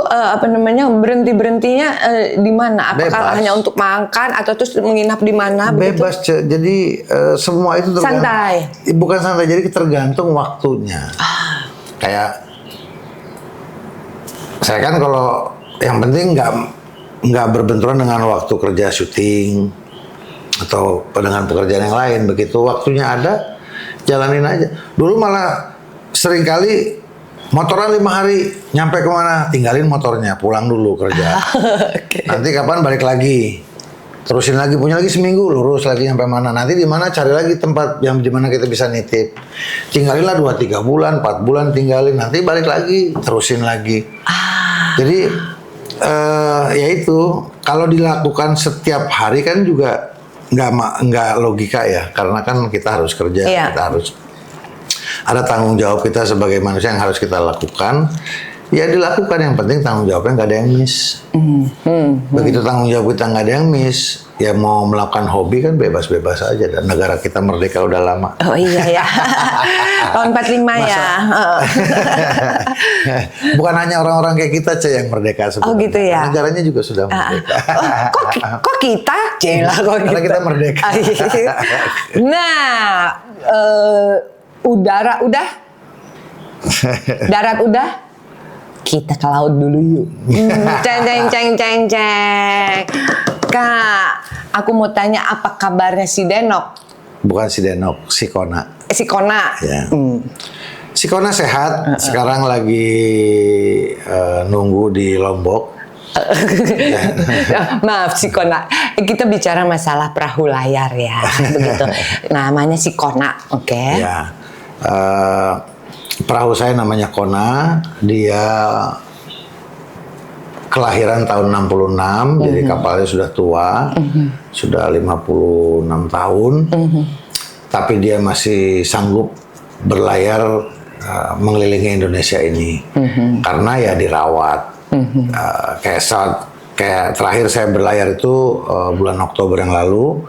berhentinya di mana? Apakah Bebas. hanya untuk makan atau terus menginap di mana? Bebas, jadi semua itu tergantung. Santai. Bukan santai, jadi tergantung waktunya. Kayak saya kan kalau yang penting nggak berbenturan dengan waktu kerja syuting atau dengan pekerjaan yang lain. Begitu waktunya ada, jalanin aja. Dulu malah seringkali motoran 5 hari, nyampe kemana? Tinggalin motornya, pulang dulu kerja. Okay. Nanti kapan balik lagi? Terusin lagi, punya lagi seminggu, lurus lagi sampai mana? Nanti di mana cari lagi tempat yang di mana kita bisa nitip. Tinggalinlah 2-3 bulan, 4 bulan tinggalin, nanti balik lagi, terusin lagi. Jadi ya itu, kalau dilakukan setiap hari kan juga nggak logika ya, karena kan kita harus kerja, kita harus ada tanggung jawab kita sebagai manusia yang harus kita lakukan. Ya dilakukan, yang penting tanggung jawabnya nggak ada yang miss. Begitu tanggung jawab kita nggak ada yang miss, ya mau melakukan hobi kan bebas-bebas aja. Dan negara kita merdeka udah lama. Oh iya ya, tahun 45 ya. Bukan hanya orang-orang kayak kita yang merdeka sebenarnya. Oh gitu ya. Negaranya juga sudah merdeka. Kok kita? Jelah kok kita. Karena kita merdeka. Nah, udara udah, darat udah, kita ke laut dulu yuk. Ceng. Kak, aku mau tanya apa kabarnya si Denok? Bukan si Denok, si Kona. Si Kona. Ya. Si Kona sehat, sekarang lagi nunggu di Lombok. Maaf si Kona, kita bicara masalah perahu layar ya, begitu. Namanya si Kona, oke? Ya. Perahu saya namanya Kona, dia kelahiran tahun 66, jadi kapalnya sudah tua, sudah 56 tahun, tapi dia masih sanggup berlayar mengelilingi Indonesia ini, karena ya dirawat. Kayak terakhir saya berlayar itu bulan Oktober yang lalu,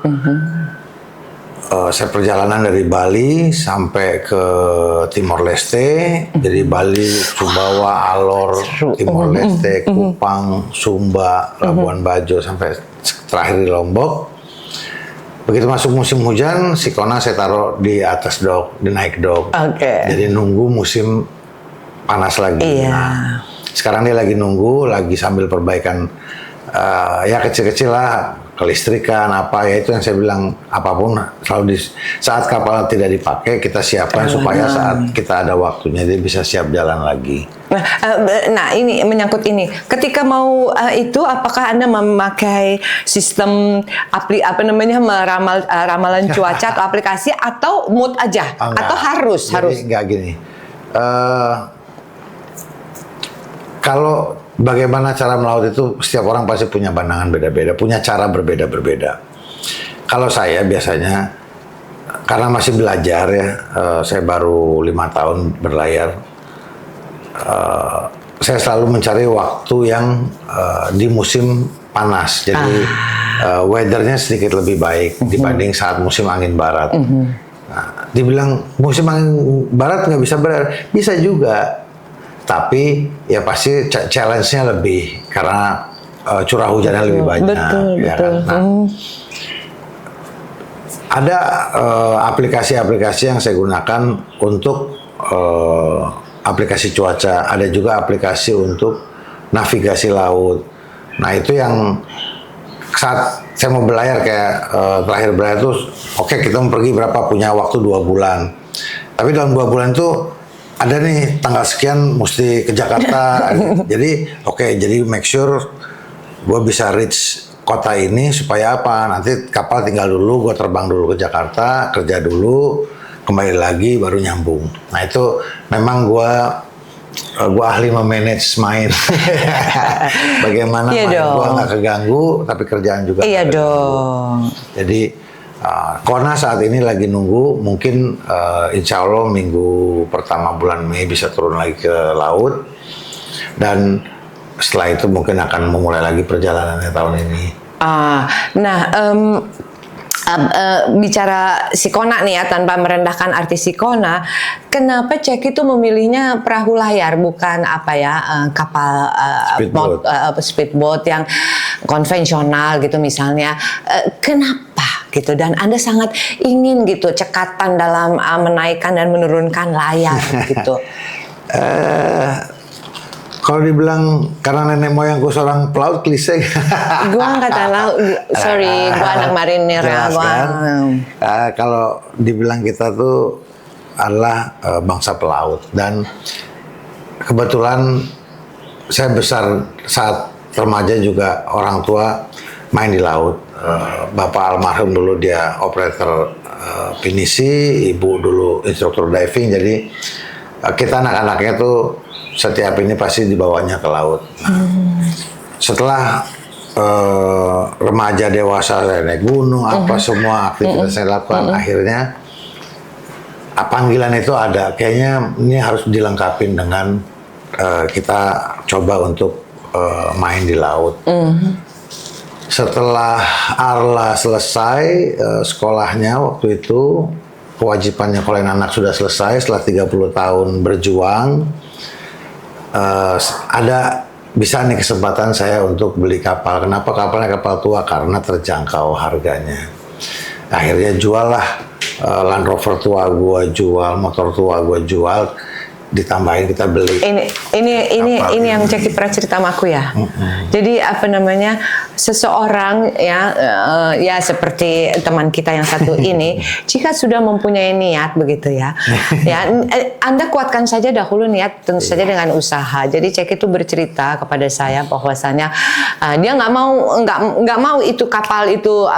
saya perjalanan dari Bali sampai ke Timor Leste, jadi Bali, Sumbawa, Alor, Timor Leste, Kupang, Sumba, Labuan Bajo sampai terakhir di Lombok. Begitu masuk musim hujan, si Kona saya taruh di atas dok, di naik dok. Jadi nunggu musim panas lagi. Nah, sekarang dia lagi nunggu, lagi sambil perbaikan ya kecil-kecil lah, kelistrikan apa ya, itu yang saya bilang, apapun selalu saat kapal tidak dipakai kita siapkan supaya saat kita ada waktunya dia bisa siap jalan lagi. Nah, ini menyangkut ini. Ketika mau itu, apakah Anda memakai sistem ramalan cuaca atau aplikasi, atau mood aja, atau harus? Enggak gini. Kalau bagaimana cara melaut itu, setiap orang pasti punya pandangan beda-beda, punya cara berbeda-berbeda. Kalau saya biasanya, karena masih belajar ya, saya baru 5 tahun berlayar, saya selalu mencari waktu yang di musim panas, jadi weathernya sedikit lebih baik dibanding saat musim angin barat. Nah, dibilang musim angin barat nggak bisa berlayar, bisa juga. Tapi ya pasti challenge-nya lebih karena curah hujannya lebih banyak. Betul. Kan? Nah, ada aplikasi-aplikasi yang saya gunakan untuk aplikasi cuaca. Ada juga aplikasi untuk navigasi laut. Nah itu yang saat saya mau berlayar kayak terakhir berlayar tuh, oke, kita mau pergi berapa, punya waktu 2 bulan. Tapi dalam 2 bulan itu ada nih tanggal sekian mesti ke Jakarta. Jadi jadi make sure gue bisa reach kota ini supaya apa? Nanti kapal tinggal dulu, gue terbang dulu ke Jakarta, kerja dulu, kembali lagi baru nyambung. Nah itu memang gue ahli memanage main. Bagaimana main gue nggak keganggu, tapi kerjaan juga. Iya dong. Jadi Kona saat ini lagi nunggu, mungkin insya Allah minggu pertama bulan Mei bisa turun lagi ke laut, dan setelah itu mungkin akan memulai lagi perjalanannya tahun ini. Bicara si Kona nih ya, tanpa merendahkan arti si Kona, kenapa Ceki itu memilihnya perahu layar bukan kapal speedboat yang konvensional gitu misalnya? Kenapa gitu? Dan Anda sangat ingin gitu cekatan dalam menaikkan dan menurunkan layar gitu. Kalau dibilang karena nenek moyangku seorang pelaut, klise. Gua nggak tahu, sorry, gua anak marinir. Kalau dibilang kita tuh adalah bangsa pelaut, dan kebetulan saya besar saat remaja juga orang tua main di laut. Bapak almarhum dulu dia operator pinisi, ibu dulu instruktur diving, jadi kita anak-anaknya tuh setiap ini pasti dibawanya ke laut. Nah, setelah remaja dewasa saya naik gunung, semua aktivitas saya lakukan, akhirnya panggilan itu ada. Kayaknya ini harus dilengkapi dengan kita coba untuk main di laut. Setelah Arla selesai sekolahnya waktu itu, kewajibannya kalau anak sudah selesai setelah 30 tahun berjuang, ada bisa nih kesempatan saya untuk beli kapal. Kenapa kapalnya kapal tua? Karena terjangkau harganya. Akhirnya jual lah, Land Rover tua gua jual, motor tua gua jual, ditambahin kita beli. Ini yang Ceki pernah cerita sama aku ya. Jadi seseorang ya seperti teman kita yang satu ini, jika sudah mempunyai niat begitu ya, Anda kuatkan saja dahulu niat, tentu saja dengan usaha. Jadi Ceki itu bercerita kepada saya bahwasanya dia nggak mau itu kapal itu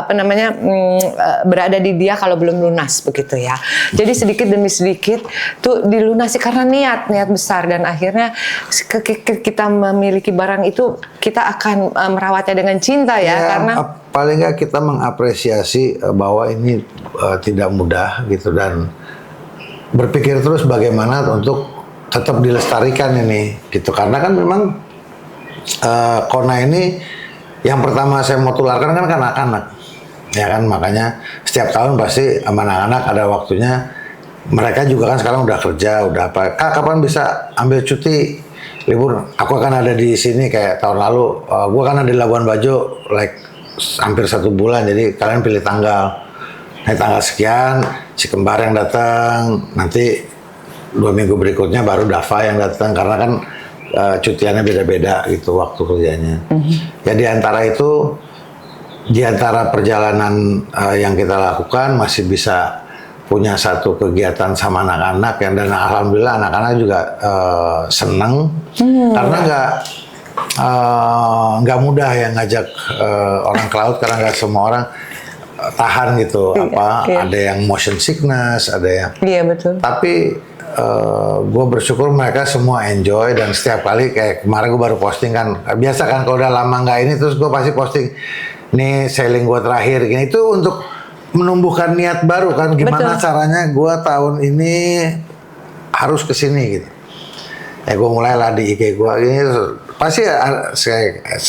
berada di dia kalau belum lunas begitu ya. Jadi sedikit demi sedikit tuh dilunasi karena niat besar, dan akhirnya kita memiliki barang itu kita akan merawatnya dengan cinta ya, karena paling nggak kita mengapresiasi bahwa ini tidak mudah gitu, dan berpikir terus bagaimana untuk tetap dilestarikan ini gitu, karena kan memang Kona ini yang pertama saya mau tularkan kan anak-anak. ya kan, makanya setiap tahun pasti sama anak-anak ada waktunya. Mereka juga kan sekarang udah kerja, udah apa. Kak, kapan bisa ambil cuti libur? Aku akan ada di sini kayak tahun lalu. Gua kan ada di Labuan Bajo, like hampir 1 bulan. Jadi kalian pilih tanggal. Nah, tanggal sekian, si kembar yang datang. Nanti 2 minggu berikutnya baru Dava yang datang. Karena kan cutiannya beda-beda gitu waktu kerjanya. Ya di antara itu, di antara perjalanan yang kita lakukan masih bisa punya satu kegiatan sama anak-anak yang, dan alhamdulillah anak-anak juga seneng karena nggak mudah ya ngajak orang ke laut, karena nggak semua orang tahan gitu. Ada yang motion sickness, ada yang betul. tapi gue bersyukur mereka semua enjoy, dan setiap kali kayak kemarin gue baru posting kan, biasa kan kalau udah lama nggak ini terus gue pasti posting nih sailing gue terakhir gini, itu untuk menumbuhkan niat baru kan, gimana caranya gue tahun ini harus kesini gitu. Ya gue mulailah di IG gue ini, pasti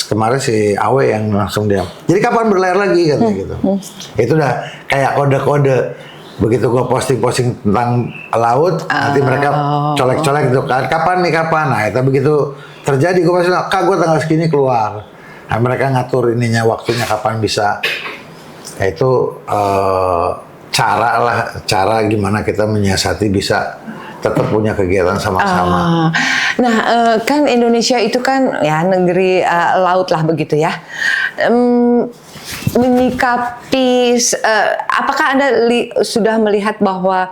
kemarin si Awe yang langsung diam. Jadi kapan berlayar lagi katanya gitu. Itu udah kayak kode-kode. Begitu gue posting tentang laut, nanti mereka colek-colek gitu kan, kapan nih kapan. Nah itu begitu terjadi gue pasti, Kak gue tanggal segini keluar. Nah mereka ngatur ininya waktunya kapan bisa. Itu cara gimana kita menyiasati bisa tetap punya kegiatan sama-sama. Nah, kan Indonesia itu kan ya negeri laut lah begitu ya. Menyikapi, apakah Anda sudah melihat bahwa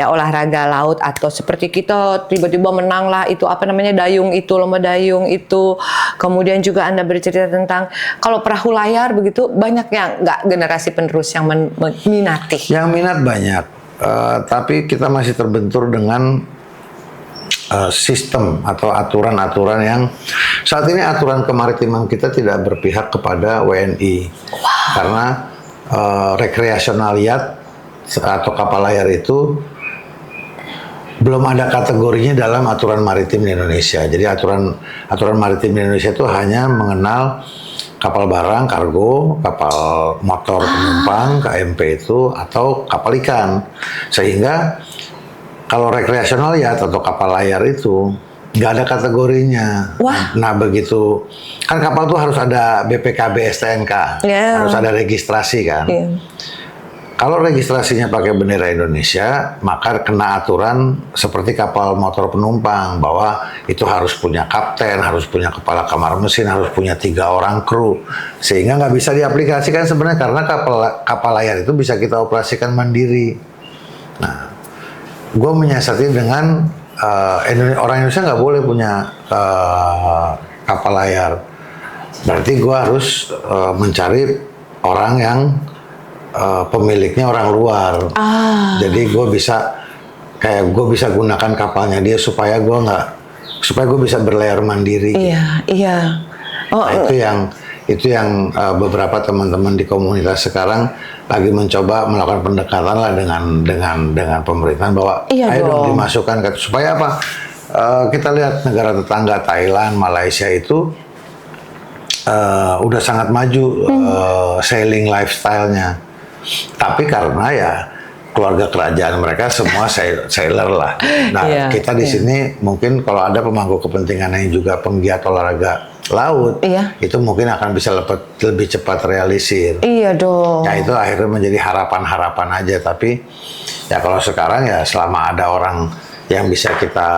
olahraga laut atau seperti kita tiba-tiba menang lah itu dayung itu, lomba dayung itu, kemudian juga Anda bercerita tentang kalau perahu layar begitu, banyak yang nggak generasi penerus yang minati. Yang minat banyak, tapi kita masih terbentur dengan sistem atau aturan-aturan yang saat ini aturan kemaritiman kita tidak berpihak kepada WNI. Karena rekreasional yacht atau kapal layar itu belum ada kategorinya dalam aturan maritim di Indonesia. Jadi aturan maritim di Indonesia itu hanya mengenal kapal barang, kargo, kapal motor penumpang, KMP itu, atau kapal ikan. Sehingga kalau rekreasional yacht atau kapal layar itu nggak ada kategorinya. Nah begitu, kan kapal tuh harus ada BPKB STNK, harus ada registrasi kan. Kalau registrasinya pakai bendera Indonesia, maka kena aturan seperti kapal motor penumpang, bahwa itu harus punya kapten, harus punya kepala kamar mesin, harus punya 3 orang kru, sehingga nggak bisa diaplikasikan sebenarnya karena kapal layar itu bisa kita operasikan mandiri. Nah, gue menyiasati dengan orang Indonesia nggak boleh punya kapal layar, berarti gue harus mencari orang yang pemiliknya orang luar. Jadi gue bisa gunakan kapalnya dia supaya gue bisa berlayar mandiri. Nah, itu yang beberapa teman-teman di komunitas sekarang lagi mencoba melakukan pendekatan lah dengan pemerintahan, bahwa ayo dong dimasukkan supaya apa? Kita lihat negara tetangga Thailand, Malaysia itu udah sangat maju sailing lifestyle-nya. Tapi karena ya keluarga kerajaan mereka semua sailor lah. Nah, kita di sini mungkin kalau ada pemangku kepentingan yang juga penggiat olahraga laut, itu mungkin akan bisa lebih cepat realisir. Iya dong. Ya itu akhirnya menjadi harapan-harapan aja. Tapi ya kalau sekarang ya selama ada orang yang bisa kita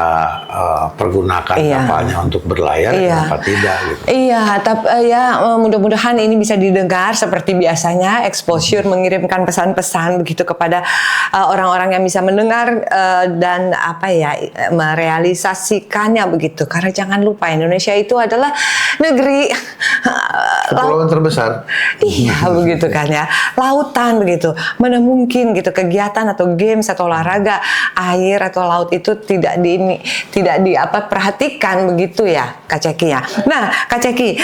pergunakan kapalnya untuk berlayar, kenapa tidak gitu. Tapi mudah-mudahan ini bisa didengar seperti biasanya, exposure mengirimkan pesan-pesan begitu kepada orang-orang yang bisa mendengar dan merealisasikannya begitu. Karena jangan lupa Indonesia itu adalah negeri kepulauan terbesar. Iya begitu kan ya, lautan begitu. Mana mungkin gitu kegiatan atau games atau olahraga air atau laut itu tidak perhatikan begitu ya Kak Ceki ya. Nah Kak Ceki,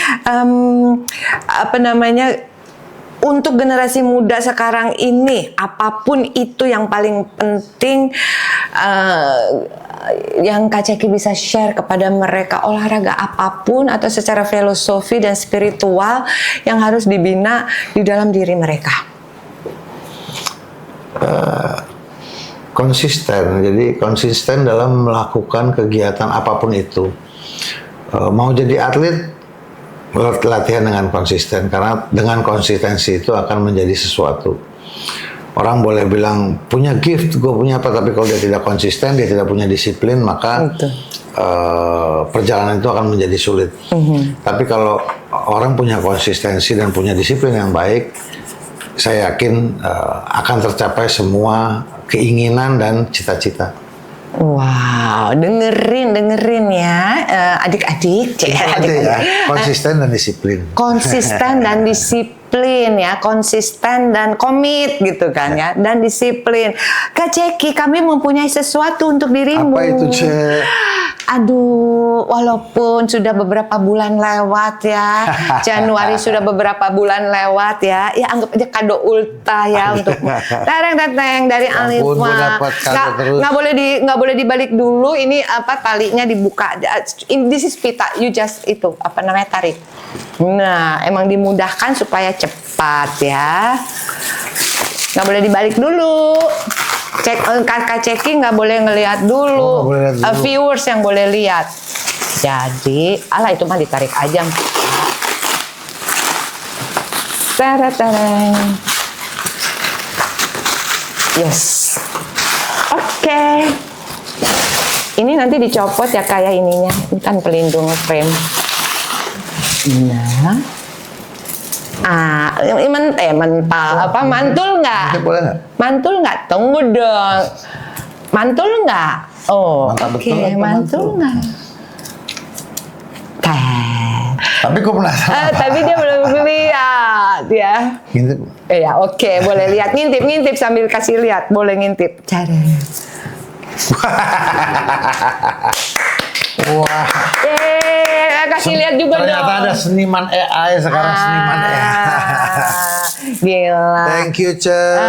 untuk generasi muda sekarang ini, apapun itu yang paling penting yang Kak Ceki bisa share kepada mereka olahraga apapun atau secara filosofi dan spiritual yang harus dibina di dalam diri mereka? Konsisten, jadi konsisten dalam melakukan kegiatan apapun itu. Mau jadi atlet, latihan dengan konsisten, karena dengan konsistensi itu akan menjadi sesuatu. Orang boleh bilang punya gift, gue punya apa, tapi kalau dia tidak konsisten, dia tidak punya disiplin, maka perjalanan itu akan menjadi sulit. Tapi kalau orang punya konsistensi dan punya disiplin yang baik, saya yakin akan tercapai semua keinginan dan cita-cita. Wow, dengerin ya, adik-adik, Ya, konsisten dan disiplin. Konsisten dan disiplin ya, konsisten dan komit gitu kan ya, dan disiplin. Kak Ceki, kami mempunyai sesuatu untuk dirimu. Apa itu, Cek? Aduh, walaupun sudah beberapa bulan lewat ya, Januari sudah beberapa bulan lewat ya, ya anggap aja kado ultah ya untuk tereng dari Alifa. Nggak boleh dibalik dulu, ini apa talinya dibuka. This is pita, you just itu apa namanya tarik. Nah, emang dimudahkan supaya cepat ya. Nggak boleh dibalik dulu. Kak Ceki nggak boleh ngelihat dulu. Viewers yang boleh lihat. Jadi, alah itu mah ditarik aja. Tereng. Yes. Oke. Ini nanti dicopot ya kayak ininya. Ini kan pelindung frame. Nah. Mental apa mantul nggak? Boleh nggak? Mantul nggak? Tunggu dong. Mantul nggak? Oh, oke. Mantul nggak? Tapi kok penasaran? Tapi dia belum lihat ya. Ngintip. Ya oke, boleh lihat. Ngintip sambil kasih lihat. Boleh ngintip. Cara. Wah. Kasih lihat juga ternyata dong. Ternyata ada seniman AI sekarang, seniman AI. Gila. Thank you, Cek.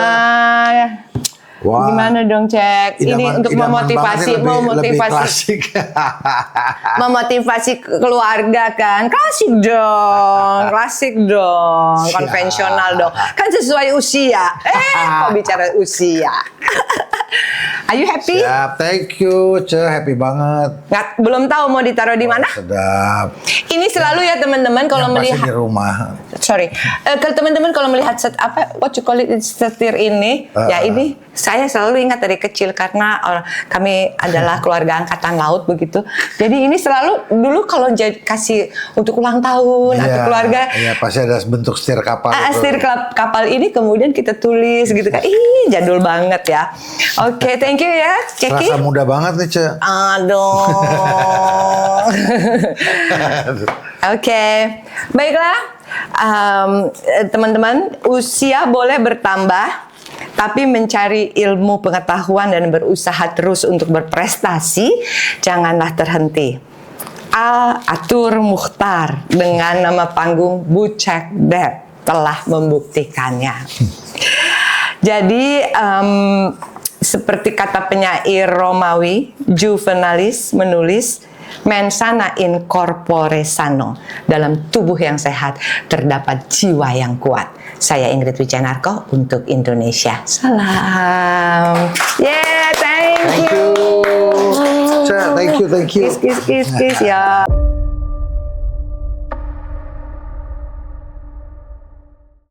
Wah. Gimana dong, Cek? Ini untuk memotivasi, lebih klasik. memotivasi keluarga kan. Klasik dong. Konvensional dong. Kan sesuai usia. Kok bicara usia? Are you happy? Siap, thank you, Cek. Happy banget. Belum tahu mau ditaruh di mana? Sedap. Ini selalu ya teman-teman kalau melihat di rumah. Sorry, kalau teman-teman kalau melihat what you call it, setir ini, ya ini saya selalu ingat dari kecil karena kami adalah keluarga angkatan laut begitu. Jadi ini selalu dulu kalau kasih untuk ulang tahun atau keluarga. Iya, pasti ada bentuk setir kapal. Setir kapal ini kemudian kita tulis gitu kan. Jadul banget ya. Oke, thank you ya, Ceki. Rasa muda banget nih, Cek. Aduh. Oke, baiklah. Teman-teman, usia boleh bertambah, tapi mencari ilmu pengetahuan dan berusaha terus untuk berprestasi, janganlah terhenti. Al-Atur Mukhtar dengan nama panggung Bucek Dad telah membuktikannya. Jadi, seperti kata penyair Romawi, Juvenalis menulis, mensana in corpore sano. Dalam tubuh yang sehat terdapat jiwa yang kuat. Saya Ingrid Wijanarko untuk Indonesia. Salam. Yeah, thank you. Thank you. Kiss ya.